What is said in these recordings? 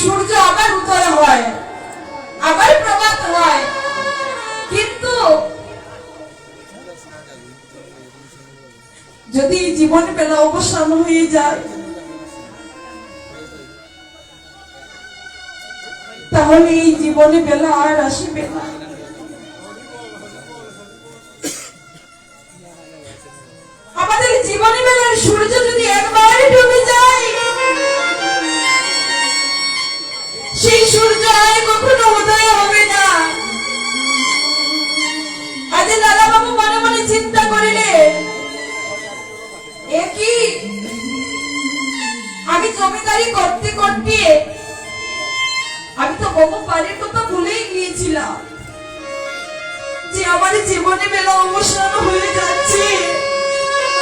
সূর্য আবার উদয় হয়, আবার প্রভাত হয়, কিন্তু যদি জীবন বেলা অবসান হয়ে যায় তাহলে এই জীবনে বেলা আর আসবে না। আমাদের জীবনে বেলার সূর্য যদি একবার ডুবে যায় সেই সূর্য আর কখনো উদয় হবে না। আজ লালা বাবু মনে মনে চিন্তা করিলে, একই আমি জমিদারি করতে করতে আমি তো বহু বাড়ির কথা ভুলেই গিয়েছিলাম যে আমার জীবনে বেলা অবসান হয়ে যাচ্ছে,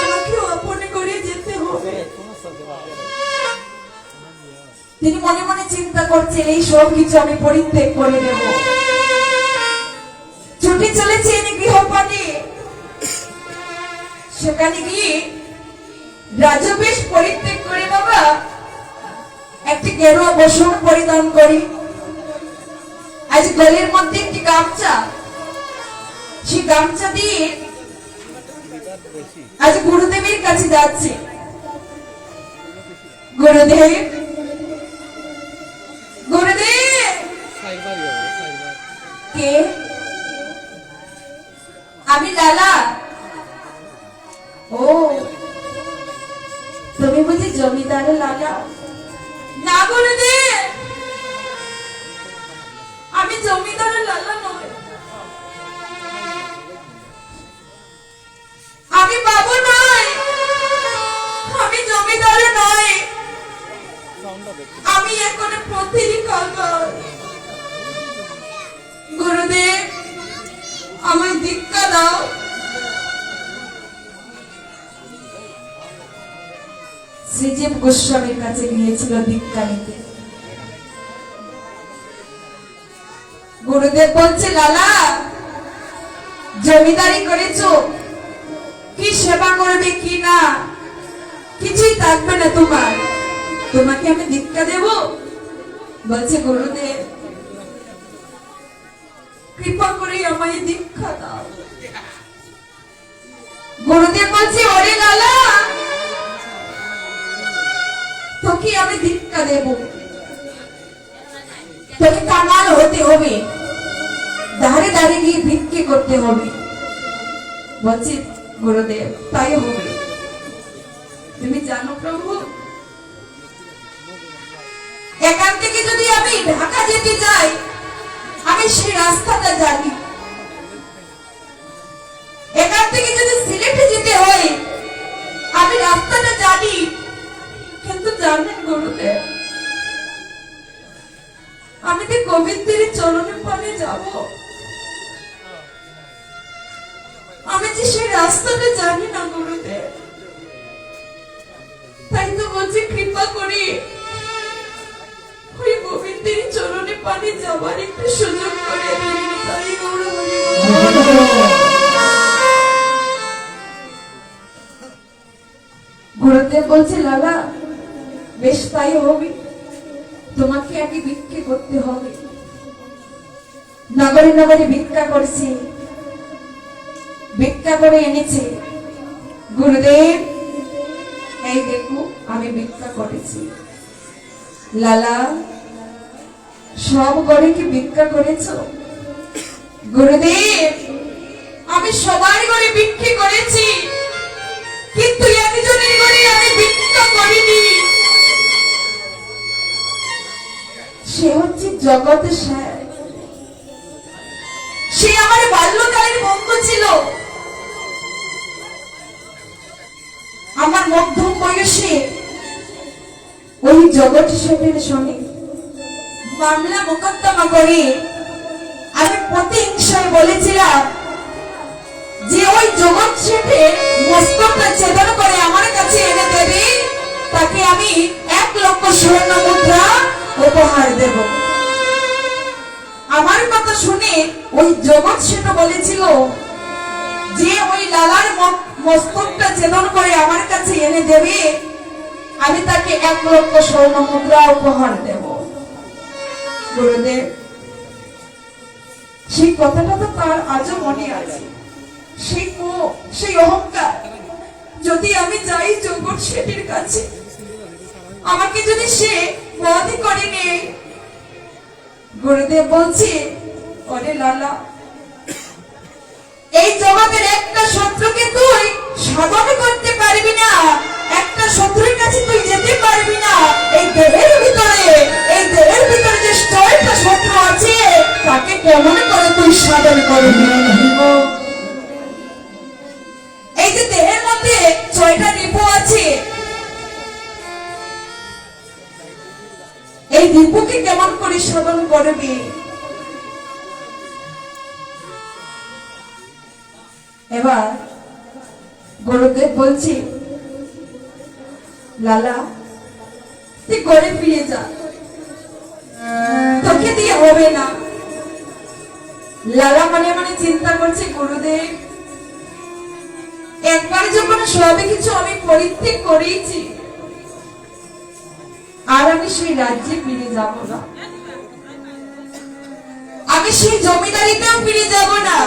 আমাকে আপনে করে যেতে হবে। তিনি মনে মনে চিন্তা করছেন এই সব কিছু আমি পরিত্যাগ করে দেব। ছুটে চলেছেন গৃহপাঠে, সেখানে গিয়ে রাজবেশ পরিত্যাগ করে বাবা একটি গেরুয়া বস্ত্র পরিধান করি, আজ গলের মধ্যে একটি গামছা, সেই গামছা দিয়ে আজ গুরুদেবের কাছে যাচ্ছে। গুরুদেব, গুরুদেব। কে? আমি লালা। ও, তুমি বুঝি জমিদার লালা? না গুরুদেব, আমি জমিদার লালা নই, আমি বাবু নই, আমি জমিদার নই, আমি এখন পথেরই কাঙ্গাল। গুরুদেব, আমায় দীক্ষা দাও। শ্রীজীব গোস্বামীর কাছে গিয়েছিল দীক্ষা নিতে। গুরুদেব বলছে, লালা জমিদারি করেছো, কি সেবা করবে কি না কিছুই থাকবে না তোমার, তোমাকে আমি দীক্ষা দেব। বলছে, গুরুদেব কৃপা করে আমায় দীক্ষা দাও। গুরুদেব বলছে, ওরে লালা তোকে আমি দীক্ষা দেব, তোকে কাঙাল হতে হবে, ধারে ধারে গিয়ে ভিক্ষে করতে হবে। বলছি, গুরুদেব তাই হবে। তুমি জানো প্রভু, এখান থেকে যদি আমি ঢাকা যেতে চাই আমি সেই রাস্তাটা জানি, এখান থেকে যদি সিলেটে যেতে হয় আমি রাস্তাটা জানি, কিন্তু জানেন গুরুদেব আমি তো গোবিন্দের চরণে পানে যাব, আমি যে সেই রাস্তাটা জানি না গুরুদেব। তাই তো বলছি, কৃপা করি ওই গোবিন্দের চরণে পানে যাবার একটু সুযোগ করে দিন। তাই গুরুদেব বলছে, লালা বেশ তাই হবে, তোমাকে আগে ভিক্ষে করতে হবে। নগরে নগরে ভিক্ষা করছি, ভিক্ষা করে এনেছে। গুরুদেব এই দেখো আমি ভিক্ষা করেছি। লালা সব ঘরে কি ভিক্ষা করেছ? গুরুদেব আমি সবার ঘরে ভিক্ষে করেছি, কিন্তু একজনের ঘরে আমি ভিক্ষা করিনি, সে হচ্ছে জগৎ স্যার। সে আমার বাল্যকালের বন্ধু ছিল। আমার মধ্যম বয়সে ওই জগৎ শেঠের সঙ্গে মামলা মোকদ্দমা করে আমি প্রতিহিংসায় বলেছিলাম যে ওই জগৎ শেঠের মস্তকটা ছেদন করে আমার কাছে এনে দেবে, তাকে আমি 1 লক্ষ স্বর্ণ মুদ্রা উপহার দেব। আমার কথা শুনে ওই জগৎ শেঠ বলেছিল যে ওই লালার মস্তকটা ছেদন করে আমার কাছে এনে দেবে, আমি তাকে 1 লক্ষ স্বর্ণ মুদ্রা উপহার দেব। গুরুদেব, সেই কথাটা তো তার আজও মনে আছে। সেই অহংকার, যদি আমি যাই জগৎ শেঠের কাছে, আমাকে যদি সে বধ করে নেয়। গুরুদেব বলছে, ওরে লালা, এই জগতের একটা শত্রুকে তুই সাধন করতে পারবি না, একটা শত্রুর কাছে তুই যেতে পারবি না। এই দেহের ভিতরে যে 6টা শত্রু আছে, তাকে কেমন করে তুই সাধন করবি? এই যে দেহের মধ্যে 6টা রিপু আছে, এই রিপুকে কেমন করে সাধন করবি? এবার গুরুদেব বলছি, লালা, তুই ঘরে ফিরে যা, তোকে দিয়ে হবে না। লালা মনে মনে চিন্তা করছে, গুরুদেব, একবার যখন সবে কিছু আমি পরিত্যাগ করেছি, আর আমি সেই রাজ্যে ফিরে যাব না, আমি সেই জমিদারিতেও ফিরে যাব না।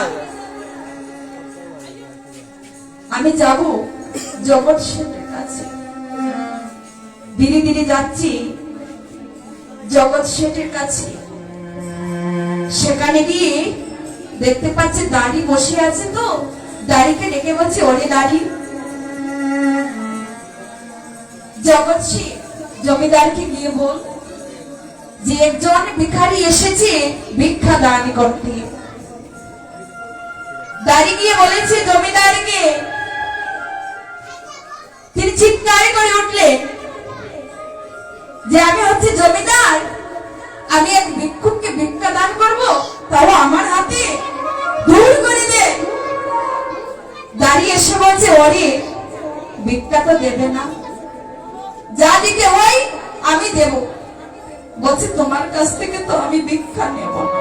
আমি যাব জগৎ শেঠের কাছে। ধীরে ধীরে যাচ্ছি জগৎ শেঠের কাছে। সেখানে গিয়ে দেখতে পাচ্ছি দাড়ি বসে আছে, তো দাড়িকে ডেকে বলছে, ওরে দাড়ি। জগৎ শেঠ জমিদারকে গিয়ে বল যে একজন ভিখারি এসেছে ভিক্ষা দান করতে। দাড়ি গিয়ে বলেছে জমিদারকে, তিনি চিৎকার করে উঠলেন যে আমি হচ্ছে জমিদার, আমি এক ভিক্ষুককে ভিক্ষা দান করব, তাও আমার হাতে, দূর করে দে। দাঁড়িয়ে এসে বলছে, ওরে, ভিক্ষা তো দেবে না, যা দিতে হয় আমি দেব। বলছে, তোমার কাছ থেকে তো আমি ভিক্ষা নেব না,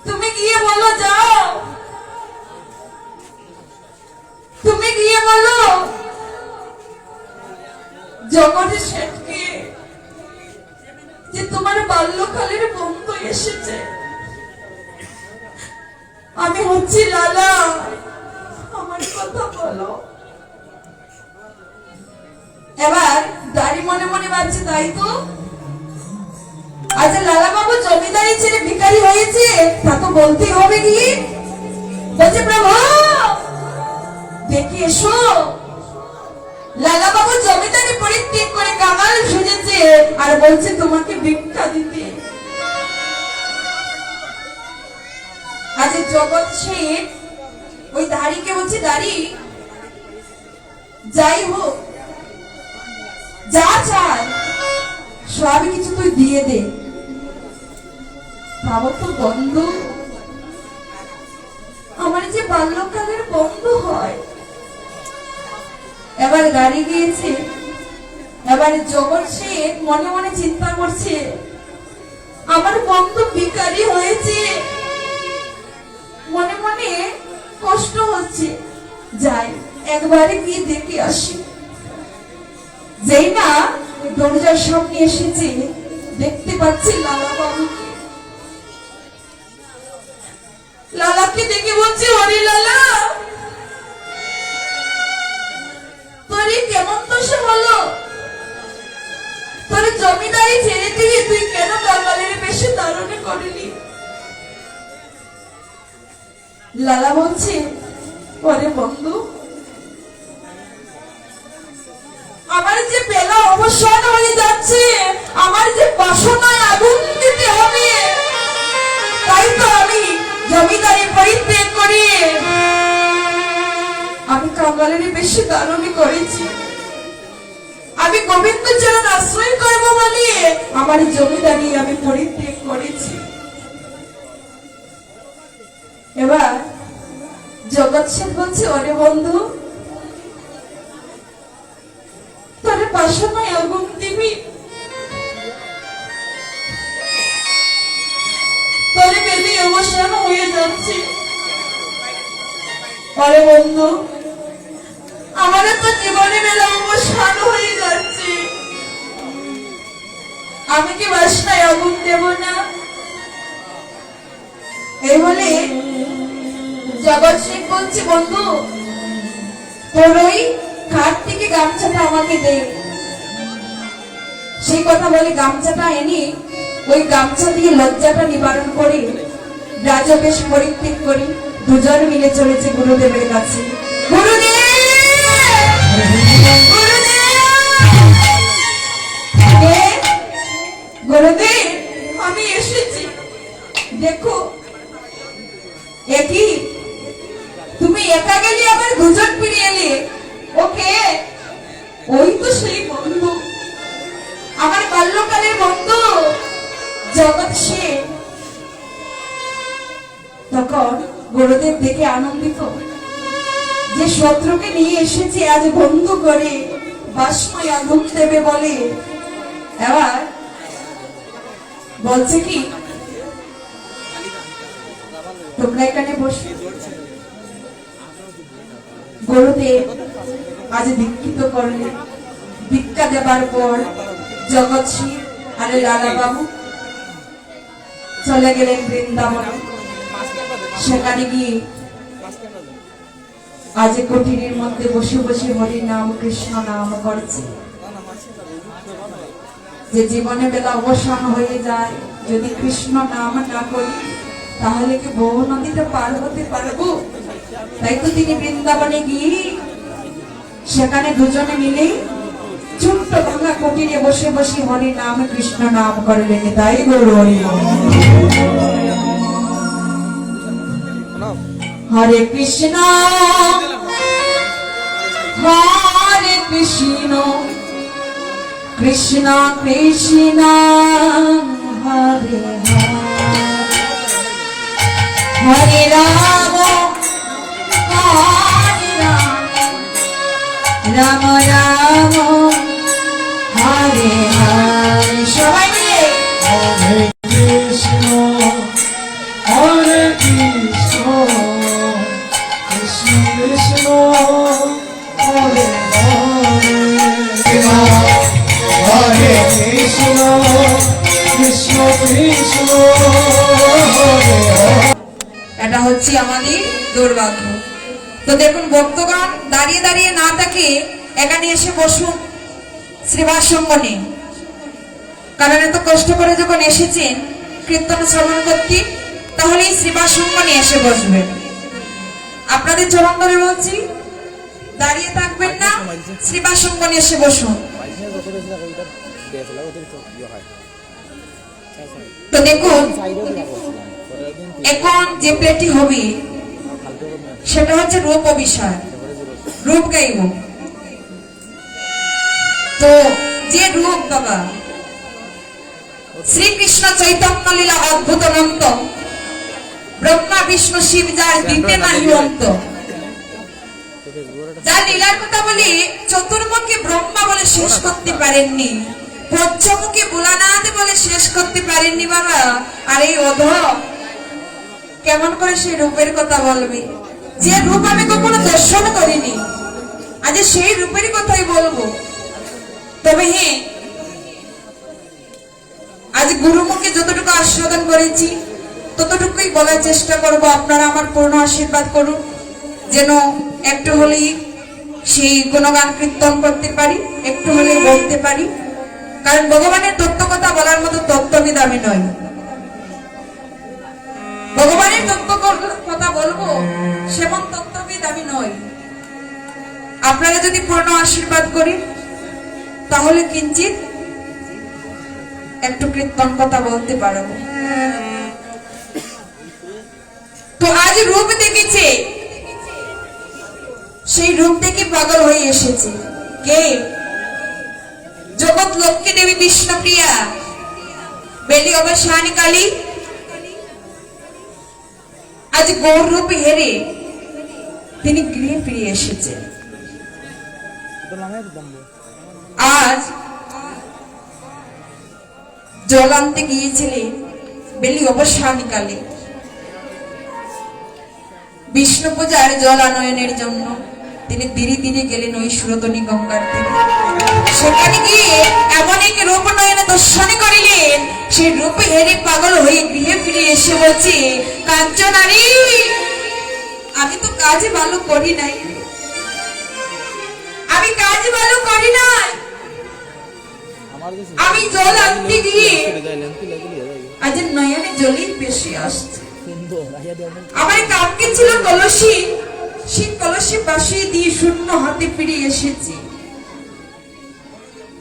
তুমি গিয়ে বলো, যাও, তুমি গিয়ে বলো জগতের শেঠকে যে তোমার বাল্যকালের বন্ধু এসেছে, আমি হচ্ছি লালা, আমার কথা বলো। এবার দাড়ি মনে মনে ভাবছে, তাই তো, আচ্ছা লালা বাবু জমিদারি ছেড়ে ভিখারি হয়েছে, তা তো বলতেই হবে। গিয়ে বলছে, প্রভু দেখি এসো, লালা বাবু জমিদারি পরিত্যাগ করে কামাল সেজেছে, আর বলছে তোমাকে ভিক্ষা দিতে। আজ জগৎ শেঠ ওই দাড়িকে বলছে, দাড়ি, যাই হোক, যা চাই সব কিছু তুই দিয়ে দে, তাও তো বন্ধু, আমার যে বাল্যকালের বন্ধু হয়। এবার গাড়ি গিয়েছে। এবারে জগৎ শেঠ মনে মনে চিন্তা করছে, আমার বন্ধু ভিখারি হয়েছে, মনে মনে কষ্ট হচ্ছে, যাই একবারে গিয়ে দেখে আসি। যেই না দরজার সামনে এসেছে, দেখতে পাচ্ছি লালা বাবুকে। লালাকে দেখে বলছে, ওরে লালা, তোর কেমন দশা হলো? তোর জমিদারি ছেড়ে দিয়ে তুই কেন কাঙালের বেশে ধারণ করলি? লালা বলছে, ওরে বন্ধু, আমার যে বেলা অবসান হয়ে যাচ্ছে, আমার যে বাসনায় আগুন দিতে হবে, তাই তো আমি জমিদারি পরিত্যাগ করি আমি কাঙালের বেশি ধারণ করেছি। আমি গোবিন্দ চরণ আশ্রয় করব বলে আমার জমিদারি আমি পরিত্যাগ করেছি। এবার জগৎ শেঠ বলছে, ওরে বন্ধু, তোর বাসনায় আগুন দিবি, তোর বেলি অবসান হয়ে যাচ্ছে। ওরে বন্ধু, আমারও তো জীবনে বেলা অবসান হয়ে যাচ্ছে, আমি কি বাসনায় আগুন দেব না? এই বলে জগৎ সিং বলছে, বন্ধু তোর ওই খাট থেকে গামছাটা আমাকে দে। সেই কথা বলে গামছাটা এনে ওই গামছা দিয়ে লজ্জাটা নিবারণ করে রাজবেশ পরিত্যাগ করি দুজন মিলে চলেছে গুরুদেবের কাছে। গুরুদেব, গুরুদেব আমি এসেছি, দেখো। একই তুমি একা গেলে আবার দুজন ফিরে এলে। ওকে, ওই তো সেই বন্ধু, আমার বাল্যকালের বন্ধু জগৎ সেন। তখন গুরুদেব দেখে আনন্দিত যে শত্রুকে নিয়ে এসেছে আজ বন্ধু করে বাসময় আগুন দেবে বলে। এবার বলছে কি, তোমরা এখানে বসে। গুরুদেব আজ দীক্ষিত করলে। দীক্ষা দেবার পর জগৎ সিং আর লালা বাবু চলে গেলেন বৃন্দাবনে। সেখানে গিয়ে আজ কুটিরের মধ্যে বসে বসে হরি নাম কৃষ্ণ নাম করছে। যে জীবনে বেলা অবসান হয়ে যায়, যদি কৃষ্ণ নাম না করি তাহলে কি বহু নদীতে পার হতে পারবো? তাই তো তিনি বৃন্দাবনে গিয়ে সেখানে দুজনে মিলে ছোট্ট ভাঙা কুটিরে বসে বসে হরি নাম কৃষ্ণ নাম করলেন। তাই গৌর হরি। হরে কৃষ্ণ হরে কৃষ্ণ কৃষ্ণ কৃষ্ণ হরে হরে রাম হরে রাম রাম হরে হরে। সবাই মিলে হরে কৃষ্ণ হরে কৃষ্ণ কৃষ্ণ কৃষ্ণ হরে হরে হরে কৃষ্ণ কৃষ্ণ কৃষ্ণ হরে হরে। এটা হচ্ছে আমাদের দুর্ভাগ্য। তো দেখুন ভক্তগণ দাঁড়িয়ে দাঁড়িয়ে না থাকে, এখানে এসে বসুন শ্রীবাস সঙ্গনে। কারণ এত কষ্ট করে যখন এসেছেন কীর্তন শ্রবণ করতে, তাহলে এই শ্রীবাস সঙ্গনে এসে বসবেন। আপনাদের চরণ ধরে বলছি, দাঁড়িয়ে থাকবেন না, শ্রীবাস সঙ্গনে এসে বসুন। তো দেখুন এখন যে প্লেটটি হবে সেটা হচ্ছে রূপ অভিষেক, রূপ গাইব। তো যে রূপ বাবা শ্রীকৃষ্ণ চৈতন্য লীলা অদ্ভুত অনন্ত, ব্রহ্মা বিষ্ণু শিব যার দিতে নাহি অন্ত। যার লীলার কথা বলি চতুর্মুখী ব্রহ্মা বলে শেষ করতে পারেননি, পঞ্চমুখী ভোলানাথ বলে শেষ করতে পারেননি বাবা। আর এই অধম কেমন করে সেই রূপের কথা বলবে, যে রূপ আমি কখনো দর্শন করিনি, আজ সেই রূপের কথাই বলবো। তবে হ্যাঁ, আজ গুরুমুখে যতটুকু আস্বাদন করেছি ততটুকুই বলার চেষ্টা করব। আপনারা আমার পূর্ণ আশীর্বাদ করুন, যেন একটু হলেই সেই গুণগান কীর্তন করতে পারি, একটু হলেই বলতে পারি। কারণ ভগবানের তত্ত্ব কথা বলার মতো তত্ত্ববিদ আমি নই। ভগবানের তত্ত্ব কথা বলবো সেমন তত্ত্ববিদ আমি নই। আপনারা যদি পূর্ণ আশীর্বাদ করি তাহলে কিঞ্চিত একটু কীর্তন কথা বলতে পারবো। তো আজ রূপ দেখেছে, সেই রূপ দেখে পাগল হয়ে এসেছে কে? জগৎ লক্ষ্মী দেবী বিষ্ণুপ্রিয়া বেলি অবসানী কালী আজ গৌর রূপ হেরে তিনি গৃহে ফিরে এসেছে। আজ জল আনতে গিয়েছিলেন বেলি অবসানী কালে বিষ্ণু পূজার জল আনয়নের জন্য। তিনি ধীরে ধীরে গেলেন ওই সুরতনী গঙ্গার দিকে। সেখানে গিয়ে এমন এক রূপ নয়নে দর্শন করিলেন সে রূপে হেরে পাগল হয়ে গৃহে ফিরে এসে বলছে, কাঞ্চনারি, আমি তো কাজ ভালো করি নাই, আমি কাজ ভালো করি নাই। আমি জল আনতে গিয়ে আজ নয়নে জলের বেশি আসছে। আমার কালকে ছিল কলসি, সেই কলসি পাশে দিয়ে শূন্য হাতে ফিরে এসেছি।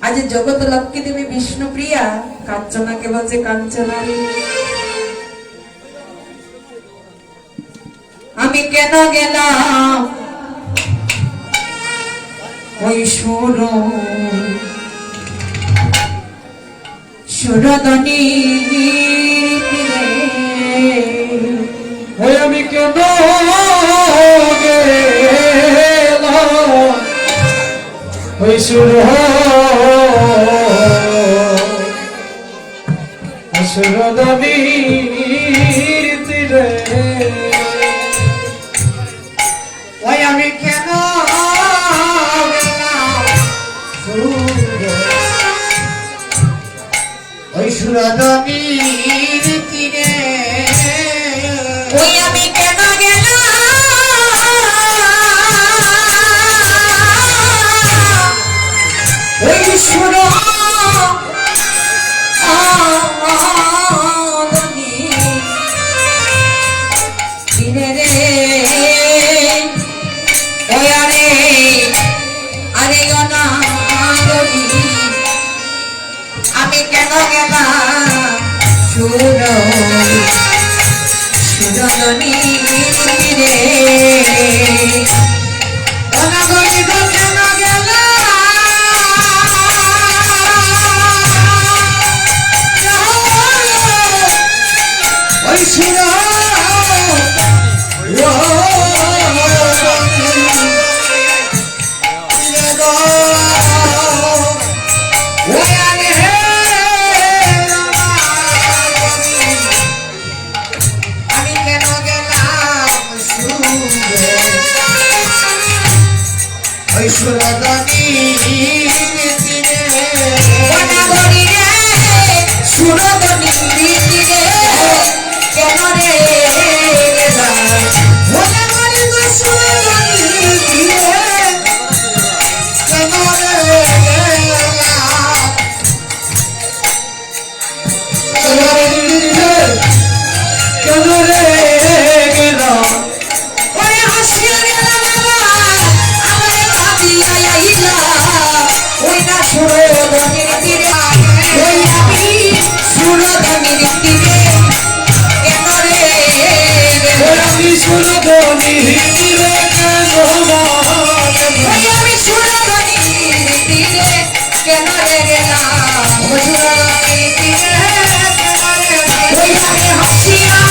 আজ জগৎ লক্ষ্মী দেবী বিষ্ণুপ্রিয়া কাঞ্চনাকে বলছে, কাঞ্চনারি, আমি কেন গেলাম ওই সুরদনী ওই আমি কেন গেলাম ওই সুরদনীর তীরে, ওই আমি কেন ওই সুরদনীর তীরে, ওই আমি কেন গেলাম ওই সুরদনী তীরে রে, ওই আরে আরে অনাগরী, আমি কেন গেলাম সুরদনী তীরে, অনাগরী গো কেন গেলাম ওই অনাগরী রে সুরদনী তীরে, কেন রে গেলাম অনাগরী গো সুরদনী তীরে, কেন রে গেলাম কেন রে গেলাম ওরে হাসিয়া গেলাম আমার ভাবিয়া আইলা ওই না সুরদনীর তীরে, ওই আমি সুরদনীর তীরে, কেন রে গেলাম আমি সুরদনীর তীরে কেন ওই আমি সুরদনীর তীরে, কেন রে গেলাম সুরদনীর তীরে, ওই আমি হাসিয়া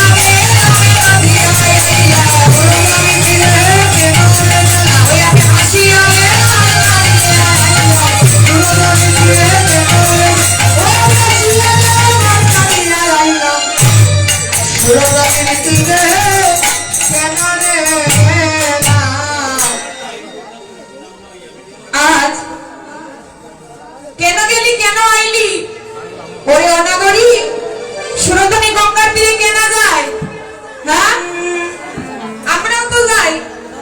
গেলাম ভাবিয়া আইলা ওই আমি তীরে, কেন রে গেলাম ওই আমি হাসিয়া গেলাম ভাবিয়া আইলা সুরদনীর তীরে, কেন রে ওই আমি হাসিয়া গেলাম ভাবিয়া আইলা সুরদনীর তীরে, কেন রে গেলাম। আজ কেন গেলি, কেন আইলি? ওরে অনাগরী, সুরদনী গঙ্গার তীরে কেন যায়? হ্যাঁ, আমরাও তো যাই।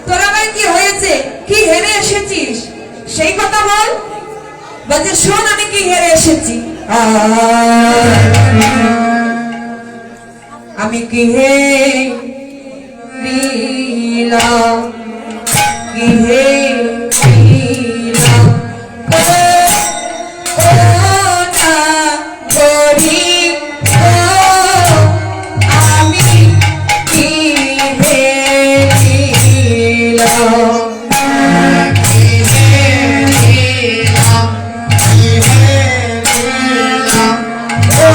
তোরা ভাই কি হয়েছে, কি হেরে এসেছিস সেই কথা বল। বলছে, শোন আমি কি হেরে এসেছি। আমি কি হেরিলাম, কি হেরিলাম ও অনাগরী, ও আমি কি হেরিলাম, কি হেরিলাম, কি হেরিলাম ও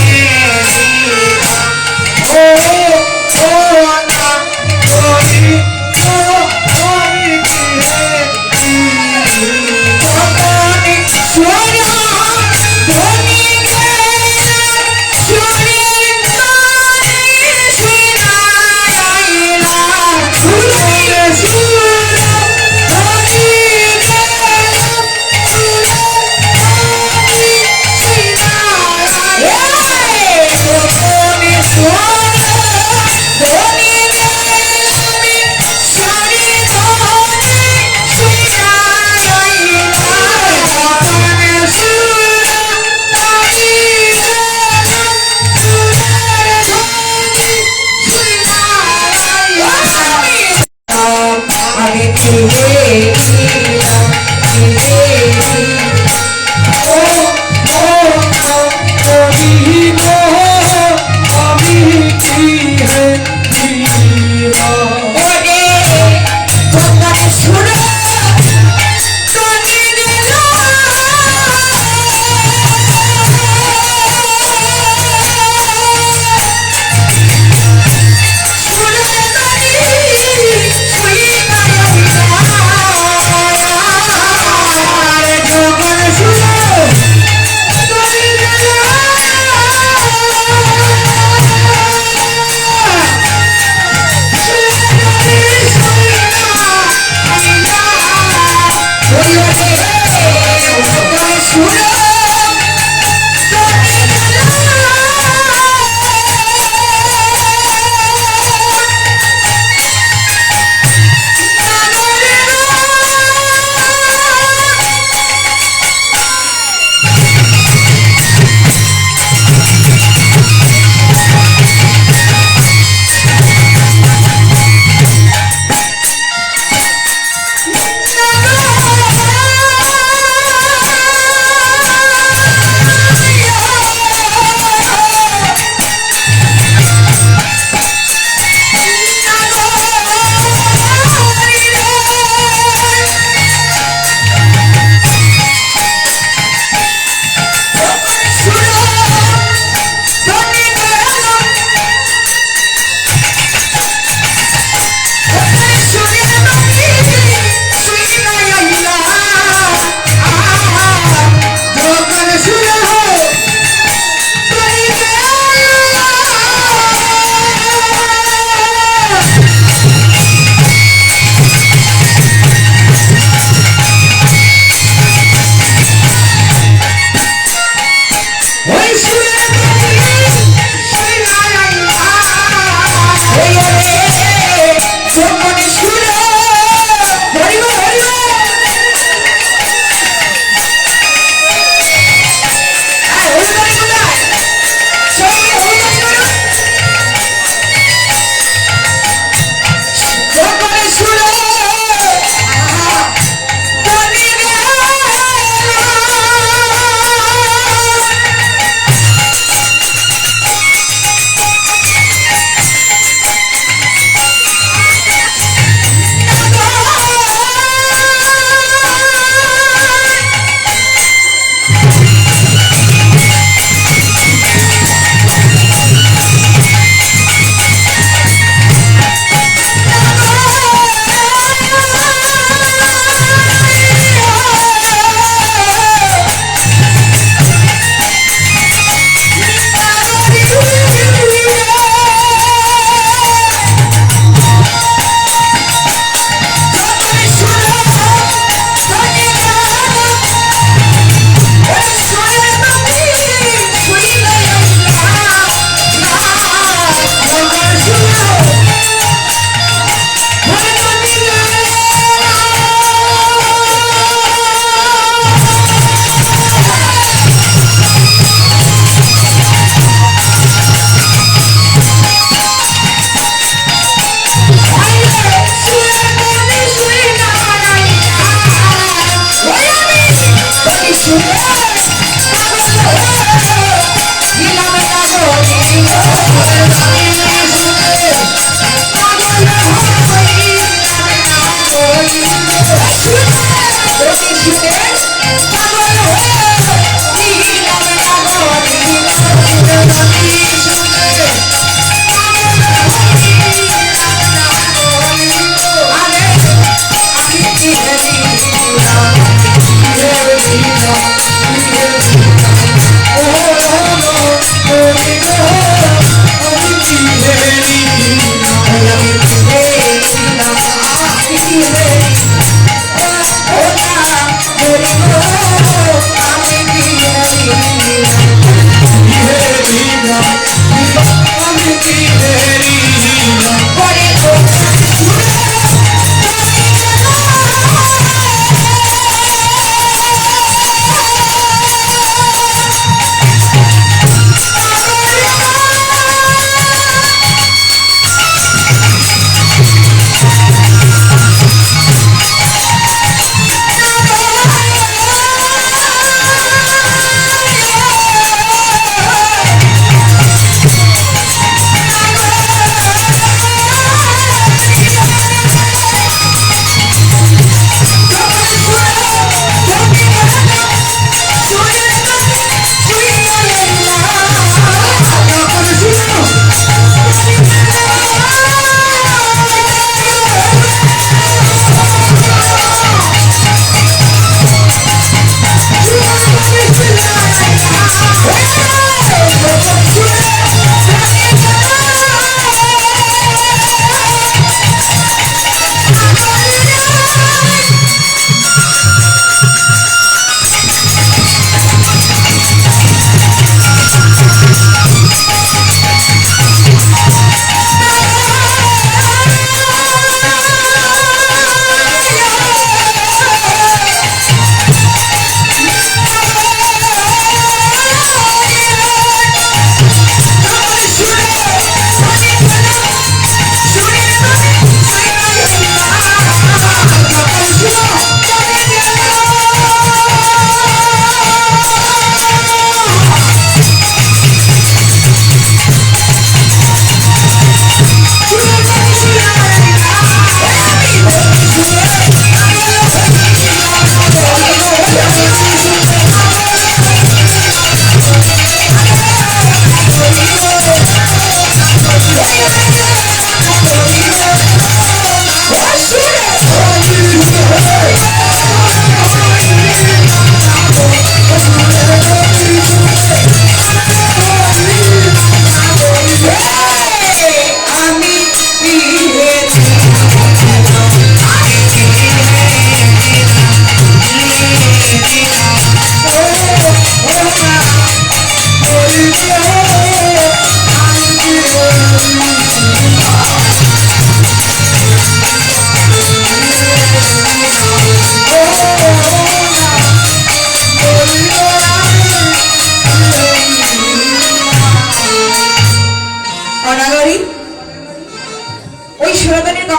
Yeah.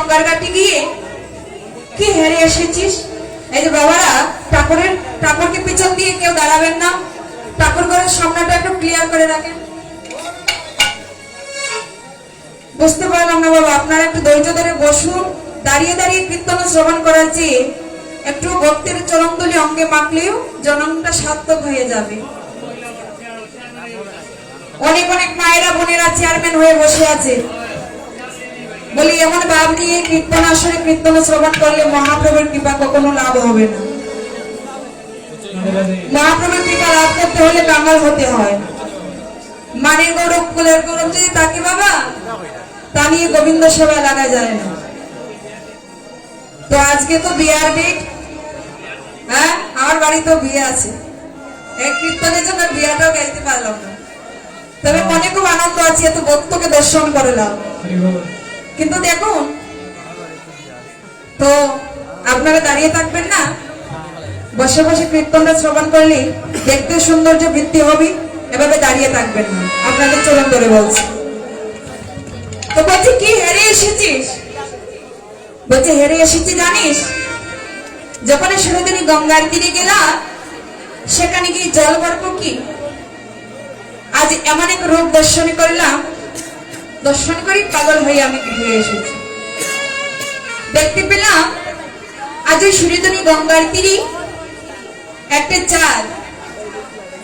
গঙ্গার ঘাটে গিয়ে কি হেরে এসেছিস? এই যে বাবারা, ঠাকুরকে পিছন দিয়ে কেউ দাঁড়াবেন না, ঠাকুর ঘরের সামনেটা একটু ক্লিয়ার করে রাখেন। বুঝতে পারলাম না বাবা, আপনারা একটু ধৈর্য ধরে বসুন। দাঁড়িয়ে দাঁড়িয়ে কীর্তন শ্রবণ করার চেয়ে একটু ভক্তের চরণতলি অঙ্গে মাখলেও জনমটা সার্থক হয়ে যাবে। অনেক অনেক মায়েরা বোনেরা চেয়ারম্যান হয়ে বসে আছে, বলি এমন ভাব নিয়ে কীর্তন আসরে কীর্তন শ্রবণ করলে মহাপ্রভুর কৃপা কখনো লাভ হবে না। মহাপ্রভুর কৃপা লাভ করতে হলে কাঙ্গাল হতে হয়। মানের গৌরব কুলের গৌরব যদি তাকে বাবা, তা নিয়ে গোবিন্দ সেবায় লাগা যায় না। তো আজকে তো বিয়ার ডেট, হ্যাঁ আমার বাড়িতেও বিয়ে আছে। এই কীর্তনের জন্য বিয়াটাও গাইতে পারলাম না, তবে মনে খুব আনন্দ আছে, এত ভক্তকে দর্শন করলাম। কিন্তু দেখুন তো, আপনারা দাঁড়িয়ে থাকবেন না, বসে বসে কীর্তনটা শ্রবণ করলে দেখতে সৌন্দর্য বৃদ্ধি হবে। এভাবে দাঁড়িয়ে থাকবেন না, আপনাদের চরণ ধরে বলছি। তো বলছি কি হেরে এসেছিস? বলছে হেরে এসেছি জানিস, যখন সুরদিনী গঙ্গার তীরে গেলা, সেখানে গিয়ে জল বর্প কি আজ এমন এক রূপ দর্শন করলাম, দর্শন করি পাগল হয়ে আমি ঘুরে এসেছি। দেখতে পেলাম আজ ওই সুরদিনী গঙ্গার তীরে একটা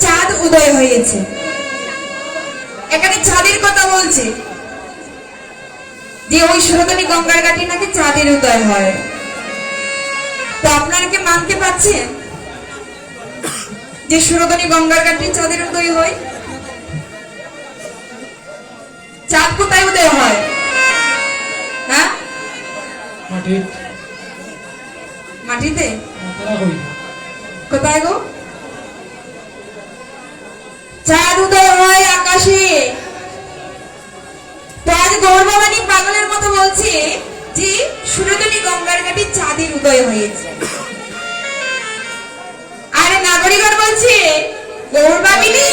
চাঁদ উদয় হয়েছে। এখানে চাঁদের কথা বলছে যে ওই সুরদিনী গঙ্গার ঘাটে নাকি চাঁদের উদয় হয়। তো আপনারা কি মানতে পারছেন যে সুরদিনী গঙ্গার ঘাটে চাঁদের উদয় হয়? চাঁদ কোথায় উদয় হয়? হ্যাঁ, মাটিতে। কোথায় গো? চাঁদ উদয় হয় আকাশে। তো আজ গৌরবানী পাগলের মতো বলছে যে সুরদিনী গঙ্গার ঘাটে চাঁদের উদয় হয়েছে। আর নাগরিকগণ বলছে গৌরবামিনী,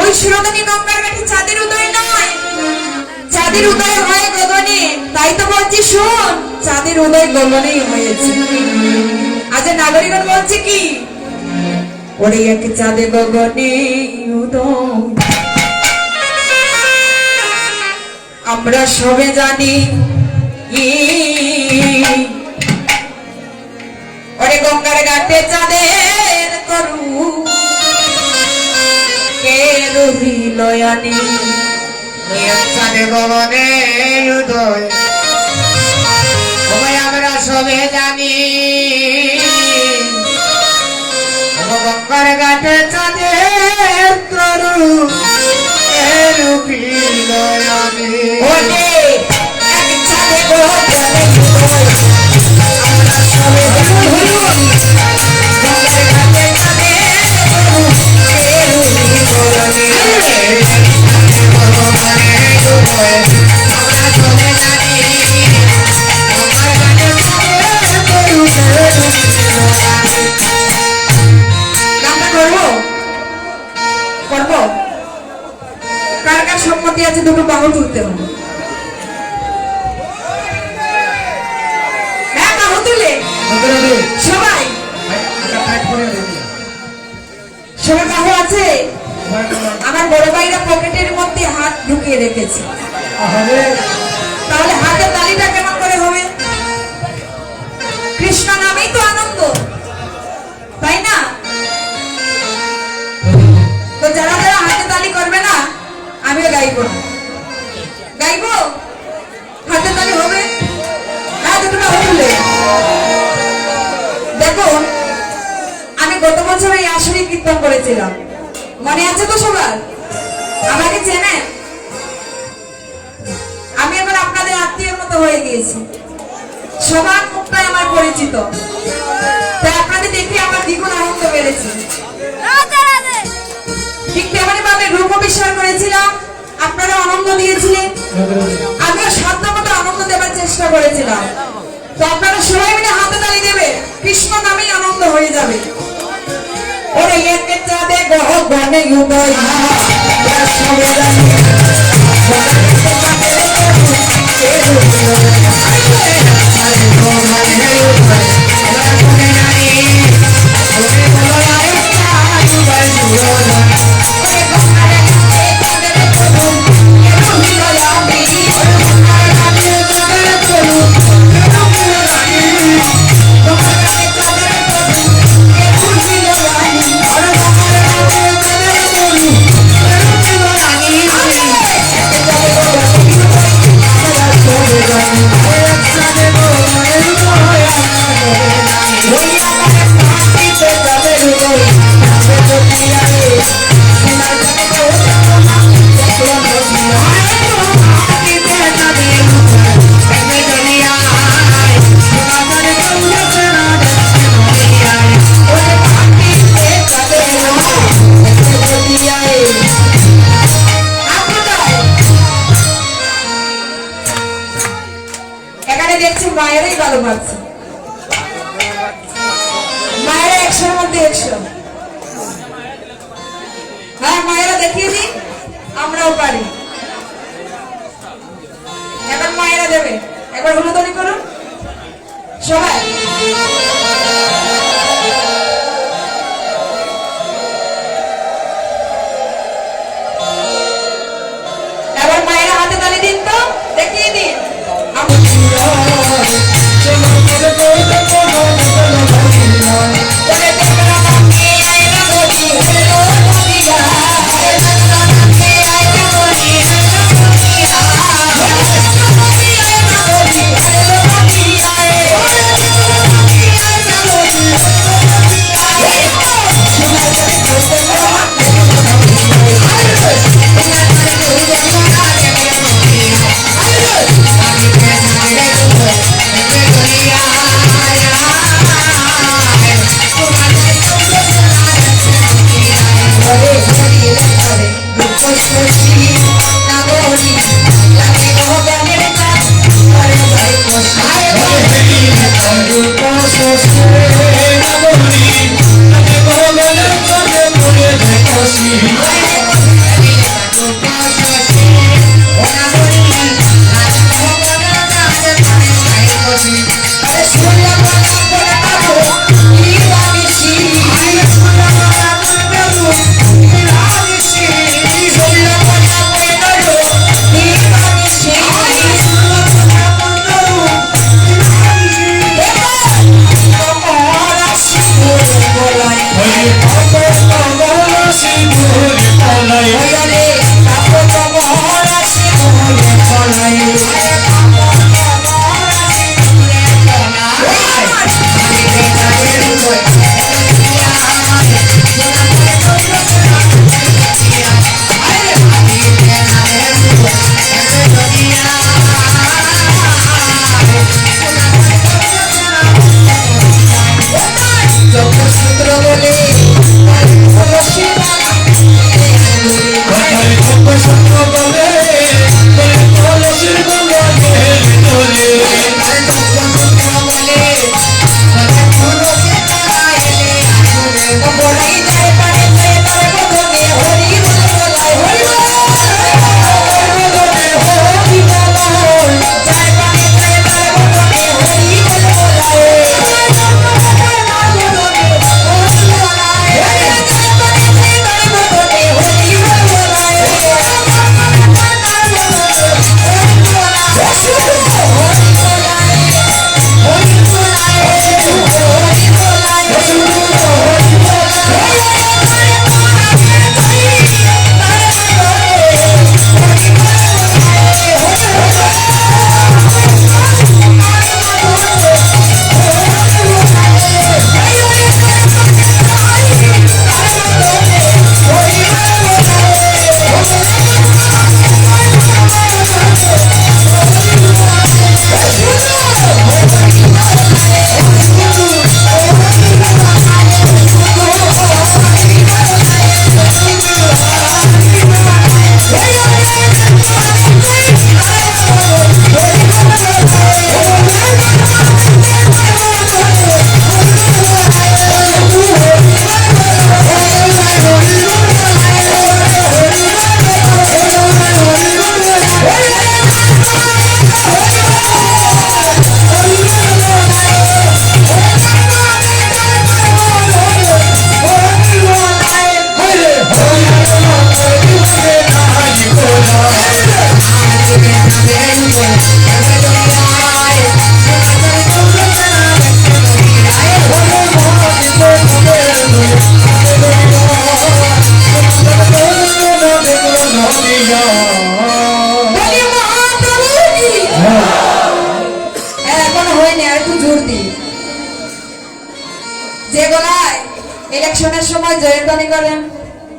ওই সুরদিনী গঙ্গার ঘাটে চাঁদের উদয় নয়, চাঁদের উদয় হয় গগনে। তাই তো বলছি শোন, চাঁদের উদয় গগনেই হয়েছে। আজ নাগরিকগণ বলছে কি, ওরে এক চাঁদে গগনে উদয় আমরা সবে জানি। ওরে গঙ্গার ঘাটে চাঁদের তরু কে রহিল আনি। চাঁদে গগনে উদয় আমরা সবে জানি। গঙ্গার ঘাটে চাঁদের তরু রুখিল আনি। ওরে এক চাঁদে গগনে উদয় আমরা সবে জানি। গঙ্গার ঘাটে চাঁদের তরু কে রহিল আনি। কার কার সম্মতি আছে দুটো বাহু তুলতে হবে? হ্যাঁ, বাহু তুলে সবাই। সবার বাহু আছে? আমার বড় ভাইরা পকেটের মধ্যে হাত ঢুকিয়ে রেখেছে, তাহলে হাতের তালিটা কেমন করে হবে? কৃষ্ণ নামেই তো আনন্দ, তাই না? তো যারা যারা হাতে তালি করবে না, আমিও গাইবো না। গাইবো, হাতে তালি হবে। হ্যাঁ, দুটো বাহু তুলে। দেখুন, আমি গত বছর এই আসরে কীর্তন করেছিলাম, মনে আছে তো সবার? আমাকে চেনেন? আমি এবার আপনাদের আত্মীয়ের মতো হয়ে গিয়েছি, সবার মুখটাই আমার পরিচিত। তাই আপনাদের দেখে আমার দ্বিগুণ আনন্দ বেড়েছে। ঠিক তেমনি ভাবে রূপ বিচার করেছিলাম, আপনারা আনন্দ দিয়েছিলেন, আমিও সাধ্যমতো আনন্দ দেওয়ার চেষ্টা করেছিলাম। তো আপনারা সবাই মিলে হাতে তালি দেবে, কৃষ্ণ নামেই আনন্দ হয়ে যাবে। ওরে এক চাঁদে গগনে উদয় আমরা সবে জানি। এখানে দেখছি মায়েরাই ভালো পাচ্ছে, মায়েরা 100-এর মধ্যে 100। হ্যাঁ মায়েরা দেখিয়ে দিই, আমরাও পারি। এখন মায়েরা দেবে, একবার হুলুদড়ি করুন সবাই। এবার মায়েরা হাতে তালি দিন তো, দেখিয়ে দিন।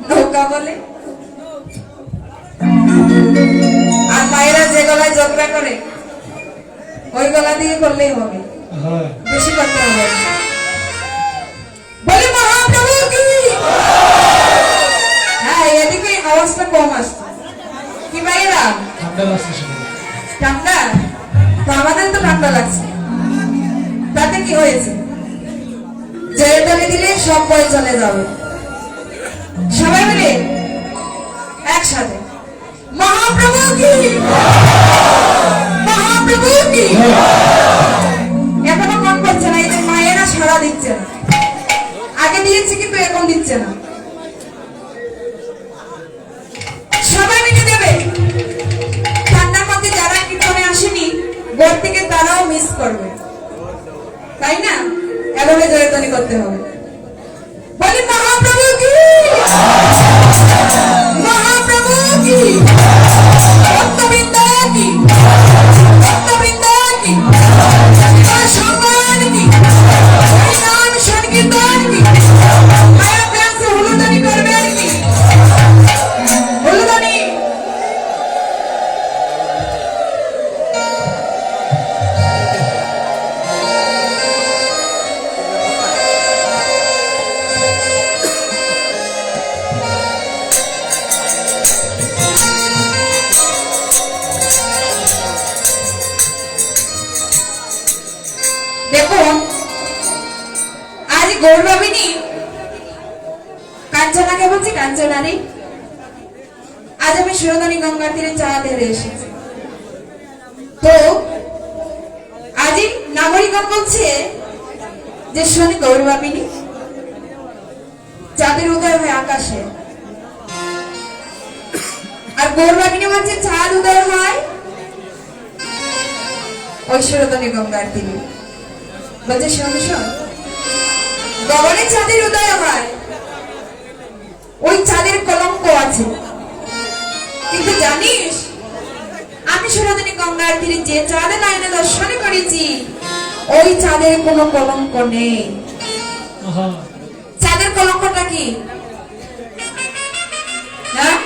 নৌকা বলে। আর মায়েরা যে গলায় ঝগড়া করে ওই গলা দিয়ে করলেই হবে, বেশি করতে হবে না। বলে মহাপ্রভু কি। হ্যাঁ, এদিকে আওয়াজটা কম আসছে। কি ভাইরা ঠান্ডা? তো আমাদের তো ঠান্ডা লাগছে, তাতে কি হয়েছে? জয়ের তালে দিলে সব বই চলে যাবে। সবাই মিলে একসাথে মহাপ্রভু কি, মহাপ্রভু কি। এখনো মন করছে না, এই যে মায়েরা সাড়া দিচ্ছে না। আগে দিয়েছে কিন্তু এখন দিচ্ছে না। সবাই মিলে দেবে। ঠান্ডার মধ্যে যারা কীর্তনে আসেনি বোর্ড থেকে তারাও মিস করবে, তাই না? এভাবে জয়ধ্বনি করতে হবে। বলি মহাপ্রভু কি, মহাপ্রভু কি, ভক্তবৃন্দ কি, ভক্তবৃন্দ কি, সম্মান কি, হরিনাম সংকীর্তন কি। মায়ের প্রাণে হুলুধ্বনি করবেন কি? হুলুধ্বনি। দেখুন, আজ গৌরবাবিনী কাঞ্চনাকে বলছি, কাঞ্চনা রে, আজ আমি সুরধনী গঙ্গার তীরে চা ধরে এসেছি। তো আজই নাগরিকগণ বলছে যে শোনে গৌরবাবিনী, চাঁদের উদয় হয় আকাশে। আর গৌরবাবিনী বলছে চাঁদ উদয় হয় ওই সুরধনী গঙ্গার তীরে। বলছে শোন শোন, গগনে চাঁদের উদয় হয়, ওই চাঁদের কলঙ্ক আছে। কিন্তু জানিস, আমি সুরধনী গঙ্গার তীরে যে চাঁদের লাইনে দর্শন করেছি ওই চাঁদের কোনো কলঙ্ক নেই। চাঁদের কলঙ্কটা কি? হ্যাঁ,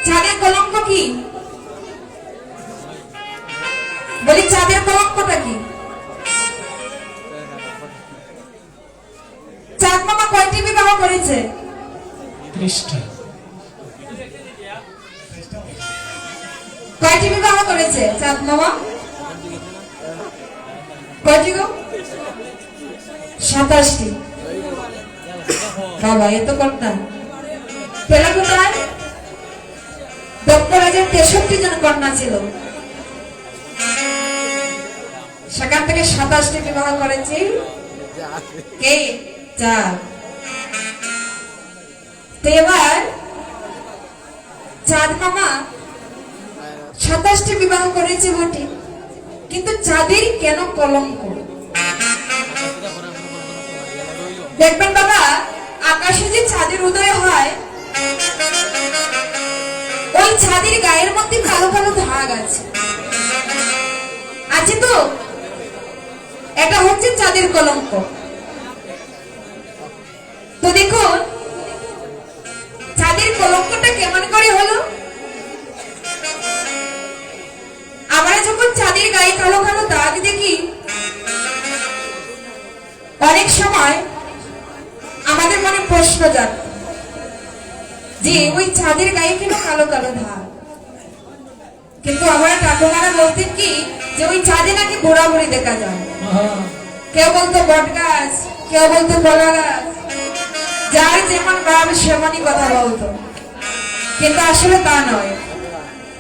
চাঁদের কলঙ্ক কি? বলি চাঁদের কলঙ্কটা কি? চাঁদ মামা কয়টি বিবাহ করেছে? 30টি। কয়টি বিবাহ করেছে চাঁদ মামা? কয়টি গো? 27টি। বাবা, এত কন্যা পেলা কোথায়? দক্ষরাজের 63 জন কন্যা ছিল, সেখান থেকে 27টি বিবাহ করেছে কে? চাঁদ। তো এবার চাঁদ মামা 27টি বিবাহ করেছে বটে, কিন্তু চাঁদের কেন কলঙ্ক? দেখবেন বাবা, আকাশে যে চাঁদের উদয় হয় ওই চাঁদের গায়ের মধ্যে কালো কালো দাগ আছে, আছে তো? এটা হচ্ছে চাঁদের কলঙ্ক। তো দেখুন, চাঁদের কলঙ্কটা কেমন করে হলো? আমরা যখন চাঁদের গায়ে কালো কালো দাগ দেখি, অনেক সময় আমাদের মনে প্রশ্ন জাগে যে ওই চাঁদের গায়ে কেন কালো কালো দাগ। কিন্তু আমরা ঠাকুমারা বলতেন কি যে ওই চাঁদে নাকি ঘোরাঘুরি দেখা যায়। কেউ বলতো বট গাছ, কেউ বলতো কলা গাছ, যার যেমন ভাব সেমনই কথা বলতো। কিন্তু আসলে তা নয়,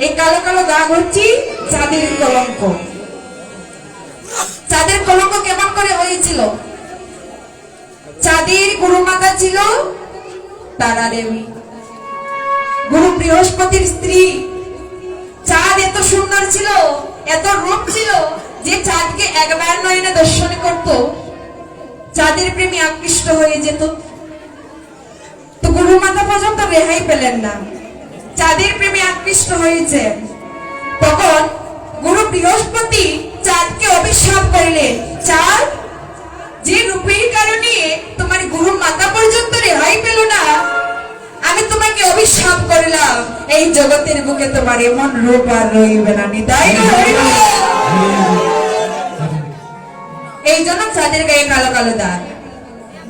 এই কালো কালো দাগ হচ্ছে চাঁদের কলঙ্ক। চাঁদের কলঙ্ক কেমন করে হয়েছিল? চাঁদের গুরুমাতা ছিল তারা দেবী, গুরু বৃহস্পতির স্ত্রী। চাঁদ এত সুন্দর ছিল, এত রূপ ছিল যে চাঁদকে একবার নয়নে দর্শন করত, চাঁদের প্রেমে আকৃষ্ট হয়ে যেত। তো গুরুমাতা পর্যন্ত রেহাই পেলেন না, চাঁদের প্রেমে আকৃষ্ট হয়েছে। তখন গুরু বৃহস্পতি চাঁদকে অভিশাপ করলেন, চাঁদ, যে রূপের কারণে তোমার গুরু মাতা পর্যন্ত রেহাই পেল না, এই জগতের বুকে তোমার এমন রূপ আর রইবে না নিতাই গো হরি বল। এই জন্য চাঁদের গায়ে কালো কালো দাগ।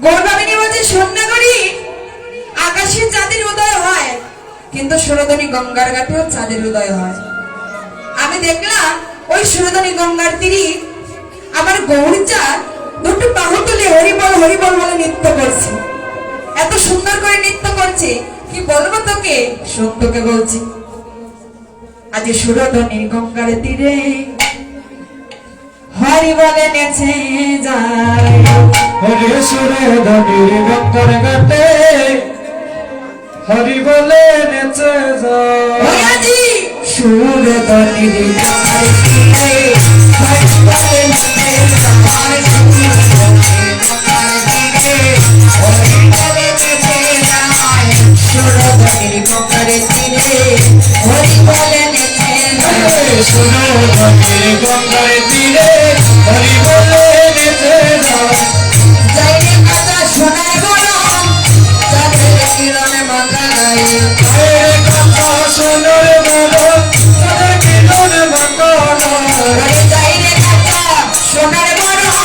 গৌরবামিনী বলছে সন্ধ্যাগরি আকাশে চাঁদের উদয় হয়, কিন্তু সুরধনী গঙ্গার ঘাটেও চাঁদের উদয় হয়। আমি দেখলাম ওই সুরধনী গঙ্গার তীরে আমার গৌরচাঁদ দুটো বাহু তুলে হরিবল বলে নৃত্য করছে। এত সুন্দর করে নৃত্য করছে, কি বলবো তোকে, শোন তোকে বলছি। আজ সুরধনী গঙ্গার তীরে হরি বলে নেচে যায়, হরে সুরে ধনির গঙ্গার ঘাটে হরি বলে নেচে যায়। ওয়াজি সুরধনীর গঙ্গার তীরে হরি বলে নেচে যায়, সুরধনীর গঙ্গার তীরে হরি বলে নেচে যায়। সুরধনীর গঙ্গার তীরে হরি বলে নেচে যায়। যাইরে কাদা সোনার বরণ চাঁদের কিরণে মাথা গায়ে, রে কথা সোনার বরণ চাঁদের কিরণে মাথা গায়ে। ওরে যাইরে কাদা সোনার বরণ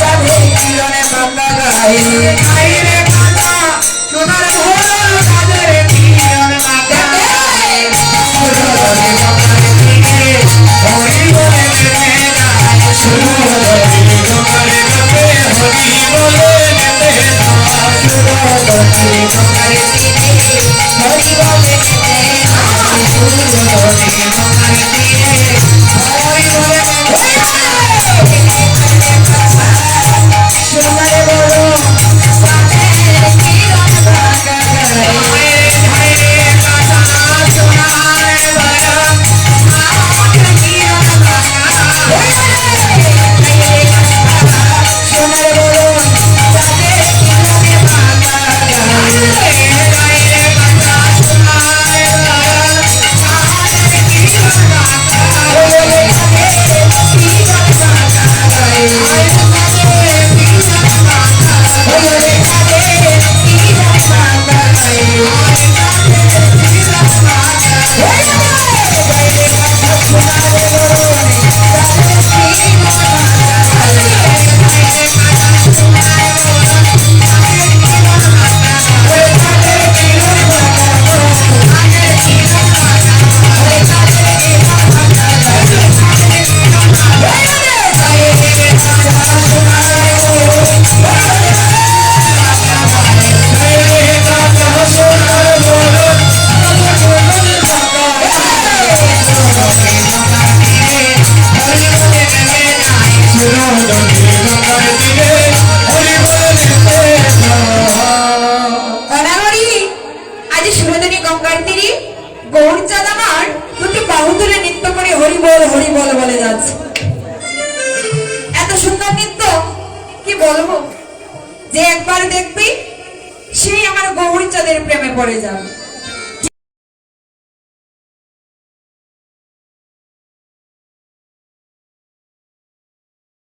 চাঁদের কিরণে মাথা গায়ে, আইরে কাঁটা সোনার ভোর চাঁদের কিরণ মাথা গায়ে। সুরধনী গঙ্গার তীরে হরি বলে নেচে যায়। সুরধনীর গঙ্গার ঘাটে হরি বলে নেচে যায়। সুরধনী গঙ্গার তীরে হরি বলে নেচে যায়। সুরধনী গঙ্গার তীরে হরি বলে নেচে সোনার বরণ চাঁদের কিরণ মাথা গায়ে। আইরে কাঁটা সোনার ভোর চাঁদের কিরণ মাথা গায়ে। সোনার বরণ চাঁদের কিরণে মাথা গায়ে, অনাগরি আজ সুরধনী গঙ্গার তীরে গৌরচাঁদ আমার দুটো বাহু তুলে নৃত্য করে হরি বল বলে যাচ্ছে। এত সুন্দর নৃত্য কি বলবো, যে একবার দেখবি সেই আমার গৌরচাঁদের প্রেমে পড়ে যাবে।